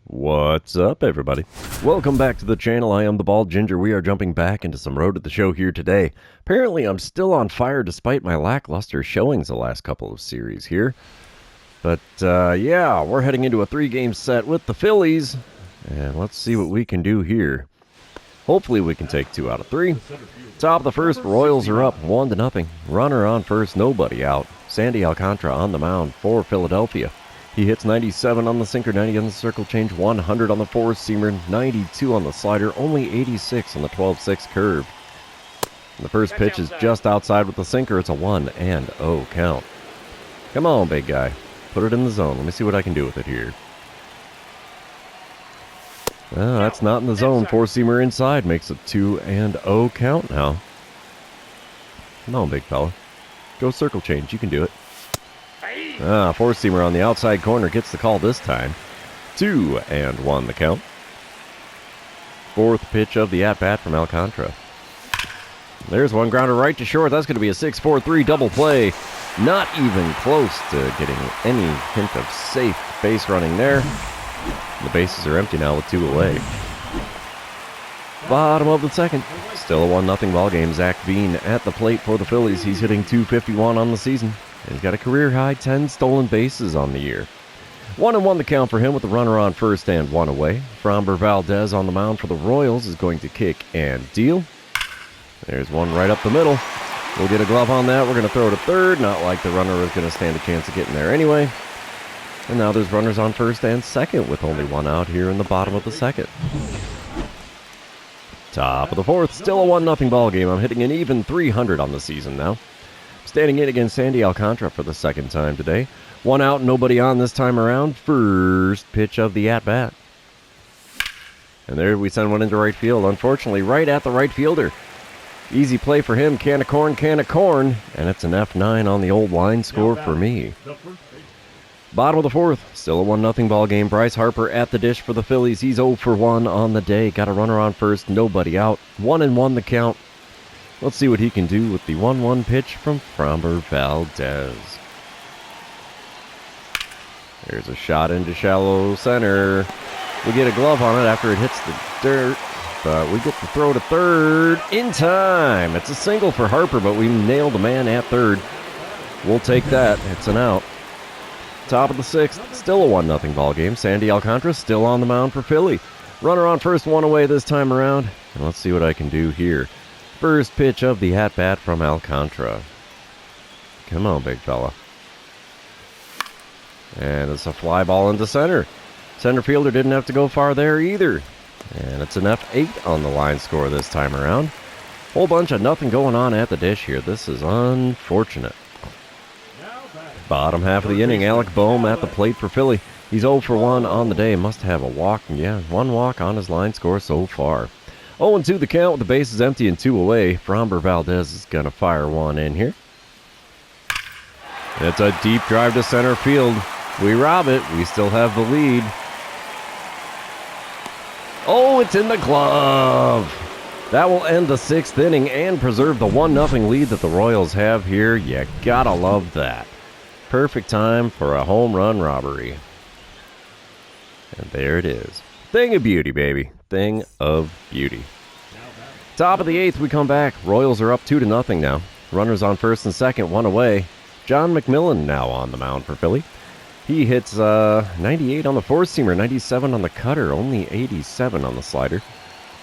What's up, everybody? Welcome back to the channel. I am the Bald Ginger. We are jumping back into some Road to the Show here today. Apparently, I'm still on fire despite my lackluster showings the last couple of series here. But, yeah, we're heading into a 3-game set with the Phillies. And let's see what we can do here. Hopefully we can take 2 out of 3. Top of the first, Royals are up 1-0. Runner on first, nobody out. Sandy Alcantara on the mound for Philadelphia. He hits 97 on the sinker, 90 on the circle change, 100 on the four-seamer, 92 on the slider, only 86 on the 12-6 curve. And the first pitch is just outside with the sinker. It's a 1-0 count. Come on, big guy. Put it in the zone. Let me see what I can do with it here. That's not in the zone. Four-seamer inside makes a 2-0 count now. Come on, big fella. Go circle change. You can do it. Four-seamer on the outside corner gets the call this time. 2-1 the count. Fourth pitch of the at-bat from Alcantara. There's one grounder right to short. That's going to be a 6-4-3 double play. Not even close to getting any hint of safe base running there. The bases are empty now with 2 away. Bottom of the second. Still a 1-0 ball game. Zach Veen at the plate for the Phillies. He's hitting .251 on the season. He's got a career-high 10 stolen bases on the year. 1-1 the count for him with the runner on first and 1 away. Framber Valdez on the mound for the Royals is going to kick and deal. There's one right up the middle. We'll get a glove on that. We're going to throw to third. Not like the runner is going to stand a chance of getting there anyway. And now there's runners on first and second with only 1 out here in the bottom of the second. Top of the fourth. Still a 1-0 ball game. I'm hitting an even 300 on the season now. Standing in against Sandy Alcantara for the second time today. 1 out, nobody on this time around. First pitch of the at-bat. And there we send one into right field. Unfortunately, right at the right fielder. Easy play for him. Can of corn. And it's an F9 on the old line score for me. Bottom of the fourth. Still a 1-0 ball game. Bryce Harper at the dish for the Phillies. He's 0 for 1 on the day. Got a runner on first. Nobody out. 1-1 the count. Let's see what he can do with the 1-1 pitch from Framber Valdez. There's a shot into shallow center. We get a glove on it after it hits the dirt, but we get the throw to third in time. It's a single for Harper, but we nailed the man at third. We'll take that. It's an out. Top of the sixth, still a 1-0 ball game. Sandy Alcantara still on the mound for Philly. Runner on first, 1 away this time around. And let's see what I can do here. First pitch of the at-bat from Alcantara. Come on, big fella. And it's a fly ball into center. Center fielder didn't have to go far there either. And it's an F8 on the line score this time around. Whole bunch of nothing going on at the dish here. This is unfortunate. Bottom half of the inning, Alec Boehm at the plate for Philly. He's 0 for 1 on the day. Must have a walk. Yeah, 1 walk on his line score so far. 0-2 the count with the bases empty and 2 away. Framber Valdez is going to fire one in here. It's a deep drive to center field. We rob it. We still have the lead. Oh, it's in the glove. That will end the 6th inning and preserve the 1-0 lead that the Royals have here. You gotta love that. Perfect time for a home run robbery. And there it is. Thing of beauty, baby. Thing of beauty. Top of the 8th, we come back. Royals are up 2-0 now. Runners on first and second, 1 away. John McMillan now on the mound for Philly. He hits 98 on the four-seamer, 97 on the cutter, only 87 on the slider.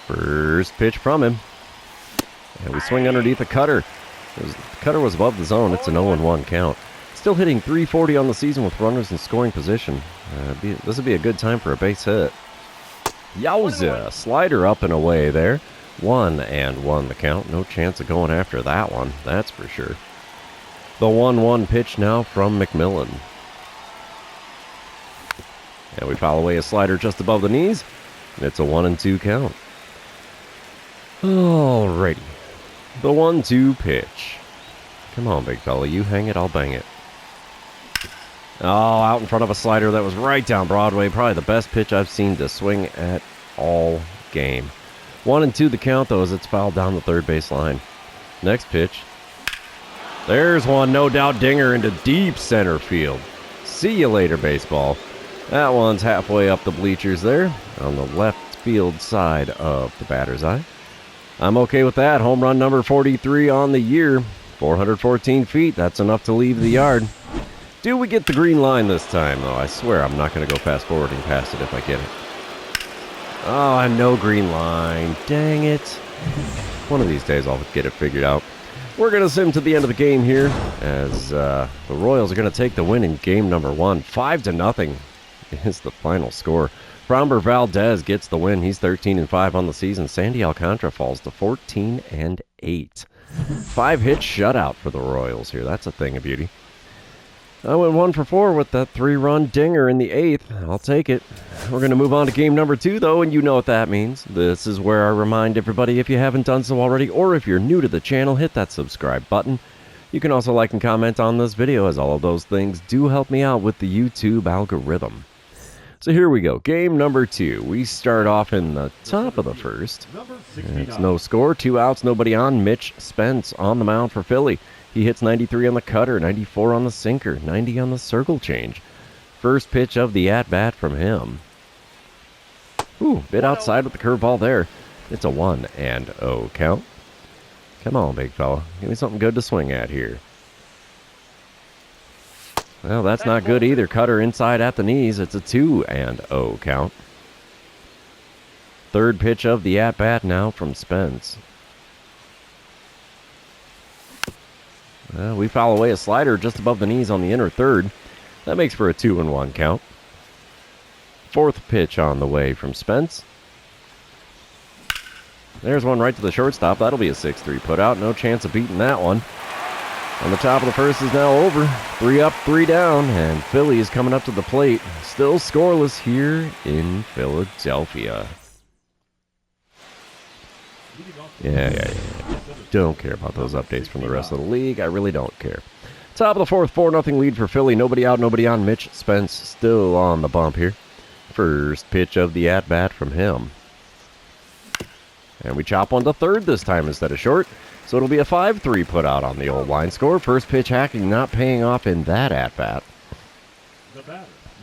First pitch from him. And we swing underneath the cutter. The cutter was above the zone. It's an 0-1 count. Still hitting .340 on the season with runners in scoring position. This would be a good time for a base hit. Yowza! Slider up and away there. 1-1 the count. No chance of going after that one, that's for sure. The 1-1 pitch now from McMillan. And we foul away a slider just above the knees. It's a 1-2 count. Alrighty. The 1-2 pitch. Come on, big fella. You hang it, I'll bang it. Oh, out in front of a slider that was right down Broadway. Probably the best pitch I've seen to swing at all game. 1-2 the count, though, as it's fouled down the third base line. Next pitch. There's one, no doubt, dinger into deep center field. See you later, baseball. That one's halfway up the bleachers there on the left field side of the batter's eye. I'm okay with that. Home run number 43 on the year. 414 feet. That's enough to leave the yard. Do we get the green line this time, though? I swear I'm not going to go fast forwarding past it if I get it. Oh, no green line. Dang it. One of these days I'll get it figured out. We're going to sim to the end of the game here as the Royals are going to take the win in game number 1. 5-0 is the final score. Framber Valdez gets the win. He's 13-5 on the season. Sandy Alcantara falls to 14-8. 5-hit shutout for the Royals here. That's a thing of beauty. I went 1 for 4 with that 3-run dinger in the 8th. I'll take it. We're going to move on to game number 2, though, and you know what that means. This is where I remind everybody, if you haven't done so already, or if you're new to the channel, hit that subscribe button. You can also like and comment on this video, as all of those things do help me out with the YouTube algorithm. So here we go. Game number 2. We start off in the top of the first. It's no score, 2 outs, nobody on. Mitch Spence on the mound for Philly. He hits 93 on the cutter, 94 on the sinker, 90 on the circle change. First pitch of the at-bat from him. Ooh, bit outside with the curveball there. It's a 1-0 count. Come on, big fella. Give me something good to swing at here. Well, that's not good either. Cutter inside at the knees. It's a 2-0 count. Third pitch of the at-bat now from Spence. We foul away a slider just above the knees on the inner third. That makes for a 2-1 count. Fourth pitch on the way from Spence. There's one right to the shortstop. That'll be a 6-3 putout. No chance of beating that one. On the top of the first is now over. 3 up, 3 down, and Philly is coming up to the plate. Still scoreless here in Philadelphia. Yeah. Don't care about those updates from the rest of the league. I really don't care. Top of the fourth, 4-0 lead for Philly. Nobody out, nobody on. Mitch Spence still on the bump here. First pitch of the at-bat from him. And we chop one to third this time instead of short. So it'll be a 5-3 put out on the old line score. First pitch hacking not paying off in that at-bat.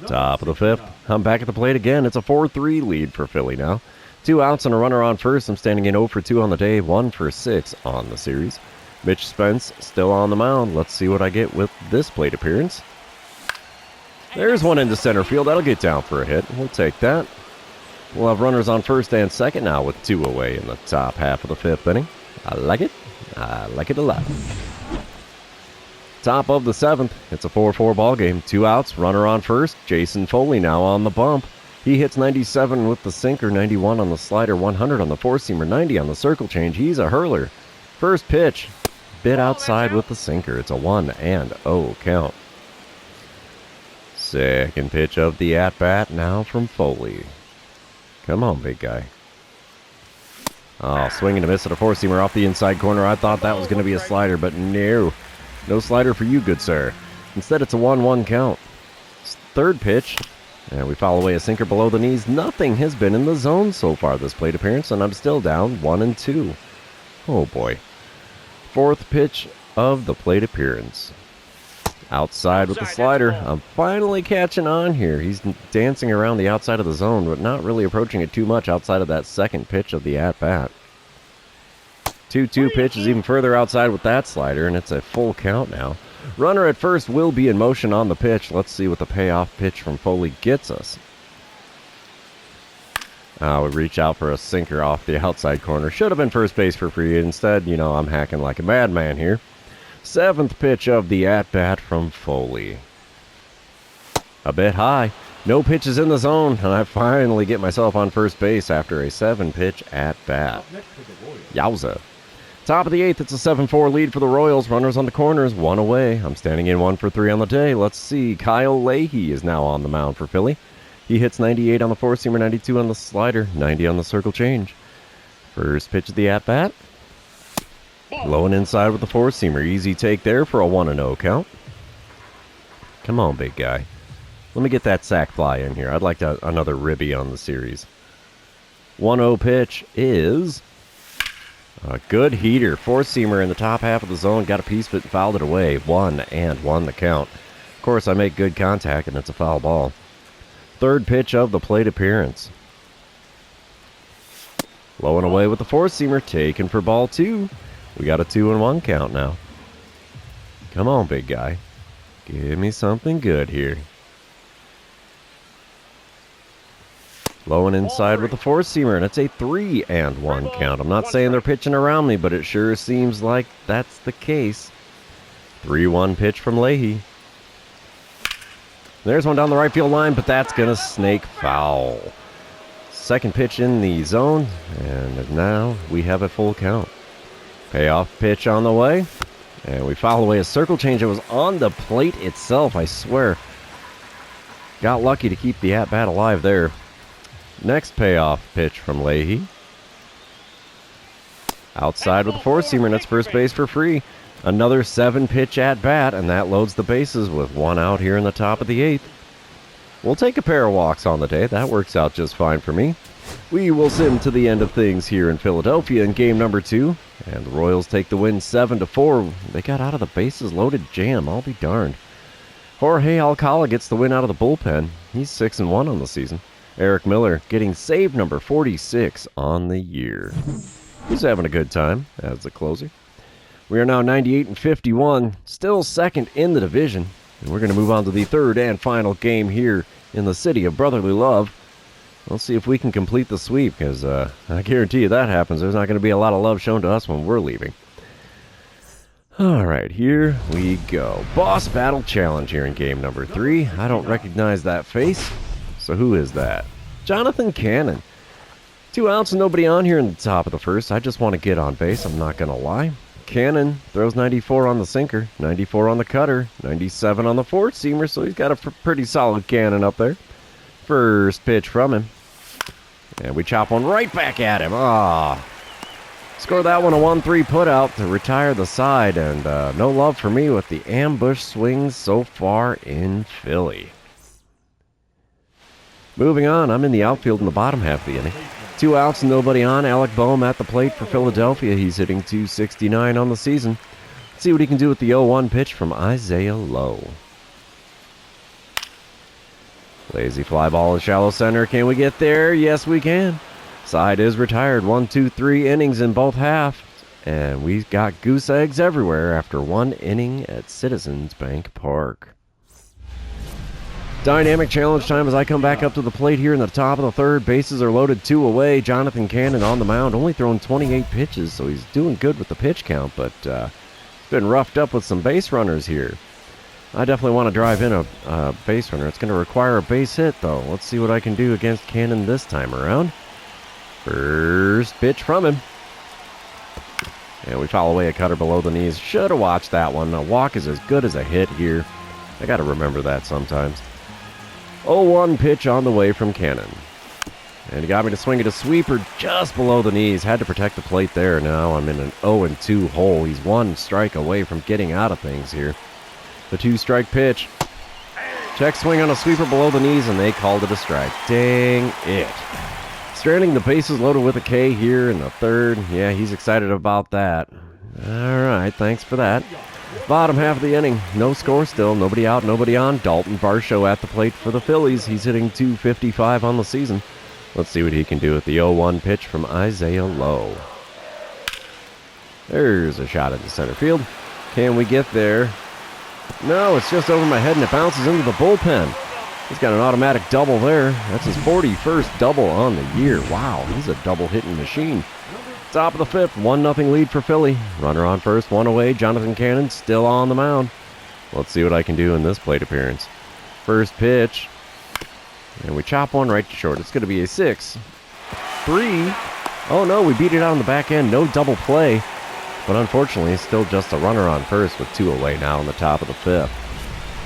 Top of the fifth. I'm back at the plate again. It's a 4-3 lead for Philly now. 2 outs and a runner on first. I'm standing in 0 for 2 on the day, 1 for 6 on the series. Mitch Spence still on the mound. Let's see what I get with this plate appearance. There's one into center field. That'll get down for a hit. We'll take that. We'll have runners on first and second now with 2 away in the top half of the 5th inning. I like it. I like it a lot. Top of the 7th. It's a 4-4 ball game. 2 outs, runner on first. Jason Foley now on the bump. He hits 97 with the sinker, 91 on the slider, 100 on the four-seamer, 90 on the circle change. He's a hurler. First pitch, bit outside with the sinker. It's a 1-0 count. Second pitch of the at-bat now from Foley. Come on, big guy. Oh, swing and a miss at a four-seamer off the inside corner. I thought that was going to be a slider, but no. No slider for you, good sir. Instead, it's a 1-1 count. Third pitch. And we foul away a sinker below the knees. Nothing has been in the zone so far this plate appearance, and I'm still down 1-2. Oh boy. Fourth pitch of the plate appearance. Outside with the slider. I'm finally catching on here. He's dancing around the outside of the zone, but not really approaching it too much outside of that second pitch of the at-bat. 2-2 pitch is even further outside with that slider, and it's a full count now. Runner at first will be in motion on the pitch. Let's see what the payoff pitch from Foley gets us. We reach out for a sinker off the outside corner. Should have been first base for free. Instead, I'm hacking like a madman here. Seventh pitch of the at-bat from Foley. A bit high. No pitches in the zone, and I finally get myself on first base after a 7-pitch at-bat. Yowza. Top of the 8th, it's a 7-4 lead for the Royals. Runners on the corners, 1 away. I'm standing in 1 for 3 on the day. Let's see. Kyle Leahy is now on the mound for Philly. He hits 98 on the four-seamer, 92 on the slider, 90 on the circle change. First pitch of the at-bat. Low and inside with the four-seamer. Easy take there for a 1-0 count. Come on, big guy. Let me get that sac fly in here. I'd like another ribby on the series. 1-0 pitch is a good heater. Four-seamer in the top half of the zone. Got a piece of it and fouled it away. 1-1 the count. Of course, I make good contact, and it's a foul ball. Third pitch of the plate appearance. Low and away with the four-seamer, taken for ball 2. We got a 2-1 count now. Come on, big guy. Give me something good here. Low and inside with the four-seamer, and it's a 3-1 count. I'm not saying they're pitching around me, but it sure seems like that's the case. 3-1 pitch from Leahy. There's one down the right field line, but that's going to snake foul. Second pitch in the zone, and now we have a full count. Payoff pitch on the way, and we foul away a circle change. It was on the plate itself, I swear. Got lucky to keep the at-bat alive there. Next payoff pitch from Leahy. Outside with the four-seamer, and it's first base for free. Another 7-pitch at-bat, and that loads the bases with 1 out here in the top of the 8th. We'll take a pair of walks on the day. That works out just fine for me. We will sim to the end of things here in Philadelphia in game number 2. And the Royals take the win 7-4. They got out of the bases loaded jam, I'll be darned. Jorge Alcala gets the win out of the bullpen. He's 6-1 on the season. Eric Miller getting save number 46 on the year. He's having a good time as the closer. We are now 98-51, still second in the division. And we're going to move on to the third and final game here in the city of brotherly love. Let's see if we can complete the sweep, because I guarantee you that happens. There's not going to be a lot of love shown to us when we're leaving. All right, here we go. Boss Battle Challenge here in game number 3. I don't recognize that face. So who is that? Jonathan Cannon. 2 outs and nobody on here in the top of the first. I just want to get on base, I'm not going to lie. Cannon throws 94 on the sinker, 94 on the cutter, 97 on the four-seamer, so he's got a pretty solid cannon up there. First pitch from him. And we chop one right back at him. Score that one a 1-3 putout to retire the side, and no love for me with the ambush swings so far in Philly. Moving on, I'm in the outfield in the bottom half of the inning. 2 outs and nobody on. Alec Boehm at the plate for Philadelphia. He's hitting .269 on the season. Let's see what he can do with the 0-1 pitch from Isaiah Lowe. Lazy fly ball to shallow center. Can we get there? Yes, we can. Side is retired. 1, 2, 3 innings in both halves. And we've got goose eggs everywhere after 1 inning at Citizens Bank Park. Dynamic challenge time as I come back up to the plate here in the top of the third. Bases are loaded, 2 away. Jonathan Cannon on the mound, only thrown 28 pitches, so he's doing good with the pitch count, but been roughed up with some base runners here. I definitely want to drive in a base runner. It's going to require a base hit, though. Let's see what I can do against Cannon this time around. First pitch from him. And we foul away a cutter below the knees. Should have watched that one. A walk is as good as a hit here. I got to remember that sometimes. 0-1 pitch on the way from Cannon. And he got me to swing at a sweeper just below the knees. Had to protect the plate there. Now I'm in an 0-2 hole. He's 1 strike away from getting out of things here. The 2-strike pitch. Check swing on a sweeper below the knees, and they called it a strike. Dang it. Stranding the bases loaded with a K here in the third. Yeah, he's excited about that. All right, thanks for that. Bottom half of the inning, no score still, nobody out, nobody on. Dalton Varsho at the plate for the Phillies. He's hitting .255 on the season. Let's see what he can do with the 0-1 pitch from Isaiah Lowe. There's a shot into center field. Can we get there? No, it's just over my head and it bounces into the bullpen. He's got an automatic double there. That's his 41st double on the year. Wow, he's a double-hitting machine. Top of the 5th, 1-0 lead for Philly. Runner on first, 1 away. Jonathan Cannon still on the mound. Let's see what I can do in this plate appearance. First pitch. And we chop one right to short. It's going to be a 6-3. Oh no, we beat it out on the back end. No double play. But unfortunately, it's still just a runner on first with 2 away now in the top of the 5th.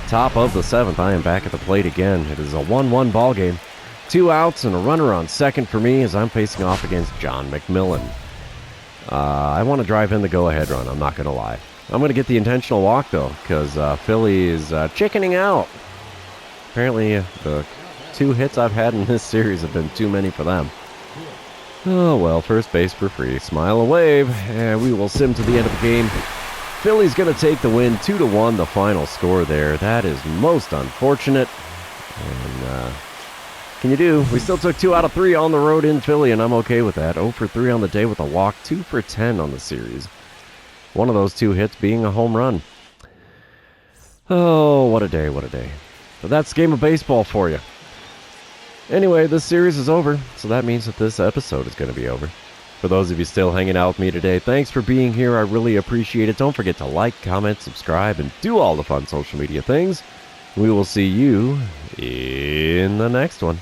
Top of the 7th, I am back at the plate again. It is a 1-1 ball game. 2 outs and a runner on second for me as I'm facing off against John McMillan. I want to drive in the go-ahead run, I'm not going to lie. I'm going to get the intentional walk, though, because Philly is chickening out. Apparently, the 2 hits I've had in this series have been too many for them. Oh, well, first base for free. Smile and wave, and we will sim to the end of the game. Philly's going to take the win, 2-1, the final score there. That is most unfortunate. And can you do? We still took 2 out of 3 on the road in Philly, and I'm okay with that. 0 for 3 on the day with a walk, 2 for 10 on the series. One of those 2 hits being a home run. Oh, what a day, what a day. But that's game of baseball for you. Anyway, this series is over, so that means that this episode is going to be over. For those of you still hanging out with me today, thanks for being here. I really appreciate it. Don't forget to like, comment, subscribe, and do all the fun social media things. We will see you in the next one.